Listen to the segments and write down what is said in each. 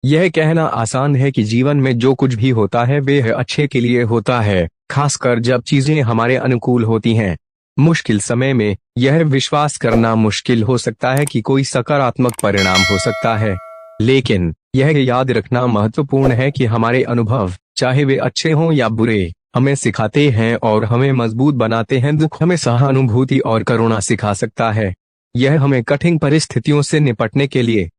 यह कहना आसान है कि जीवन में जो कुछ भी होता है वह अच्छे के लिए होता है, खासकर जब चीजें हमारे अनुकूल होती हैं। मुश्किल समय में यह विश्वास करना मुश्किल हो सकता है कि कोई सकारात्मक परिणाम हो सकता है, लेकिन यह याद रखना महत्वपूर्ण है कि हमारे अनुभव, चाहे वे अच्छे हों या बुरे, हमें सिखाते हैं और हमें मजबूत बनाते हैं। दुख हमें सहानुभूति और करुणा सिखा सकता है। यह हमें कठिन परिस्थितियों से निपटने के लिए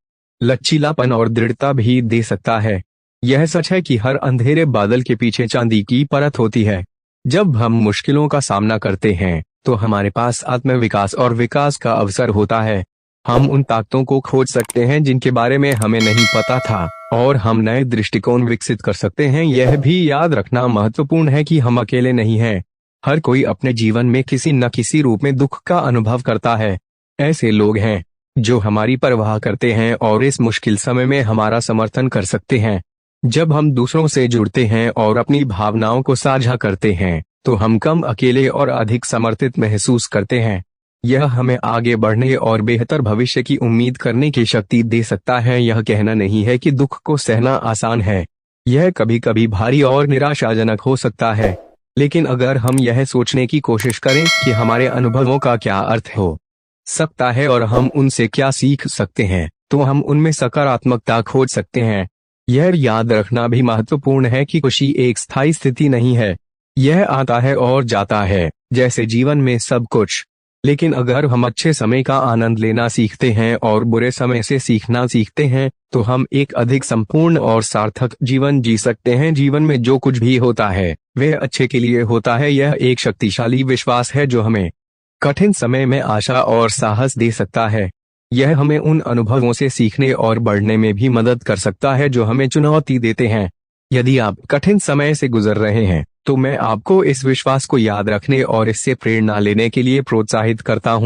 लचीलापन और दृढ़ता भी दे सकता है। यह सच है कि हर अंधेरे बादल के पीछे चांदी की परत होती है। जब हम मुश्किलों का सामना करते हैं तो हमारे पास आत्मविकास और विकास का अवसर होता है। हम उन ताकतों को खोज सकते हैं जिनके बारे में हमें नहीं पता था, और हम नए दृष्टिकोण विकसित कर सकते हैं। यह भी याद रखना महत्वपूर्ण है कि हम अकेले नहीं हैं। हर कोई अपने जीवन में किसी न किसी रूप में दुख का अनुभव करता है। ऐसे लोग हैं जो हमारी परवाह करते हैं और इस मुश्किल समय में हमारा समर्थन कर सकते हैं। जब हम दूसरों से जुड़ते हैं और अपनी भावनाओं को साझा करते हैं तो हम कम अकेले और अधिक समर्थित महसूस करते हैं। यह हमें आगे बढ़ने और बेहतर भविष्य की उम्मीद करने की शक्ति दे सकता है। यह कहना नहीं है कि दुख को सहना आसान है। यह कभी कभी भारी और निराशाजनक हो सकता है, लेकिन अगर हम यह सोचने की कोशिश करें कि हमारे अनुभवों का क्या अर्थ हो सकता है और हम उनसे क्या सीख सकते हैं, तो हम उनमें सकारात्मकता खोज सकते हैं। यह याद रखना भी महत्वपूर्ण है कि खुशी एक स्थायी स्थिति नहीं है। यह आता है और जाता है, जैसे जीवन में सब कुछ। लेकिन अगर हम अच्छे समय का आनंद लेना सीखते हैं और बुरे समय से सीखना सीखते हैं तो हम एक अधिक संपूर्ण और सार्थक जीवन जी सकते हैं। जीवन में जो कुछ भी होता है वह अच्छे के लिए होता है। यह एक शक्तिशाली विश्वास है जो हमें कठिन समय में आशा और साहस दे सकता है। यह हमें उन अनुभवों से सीखने और बढ़ने में भी मदद कर सकता है जो हमें चुनौती देते हैं। यदि आप कठिन समय से गुजर रहे हैं तो मैं आपको इस विश्वास को याद रखने और इससे प्रेरणा लेने के लिए प्रोत्साहित करता हूँ।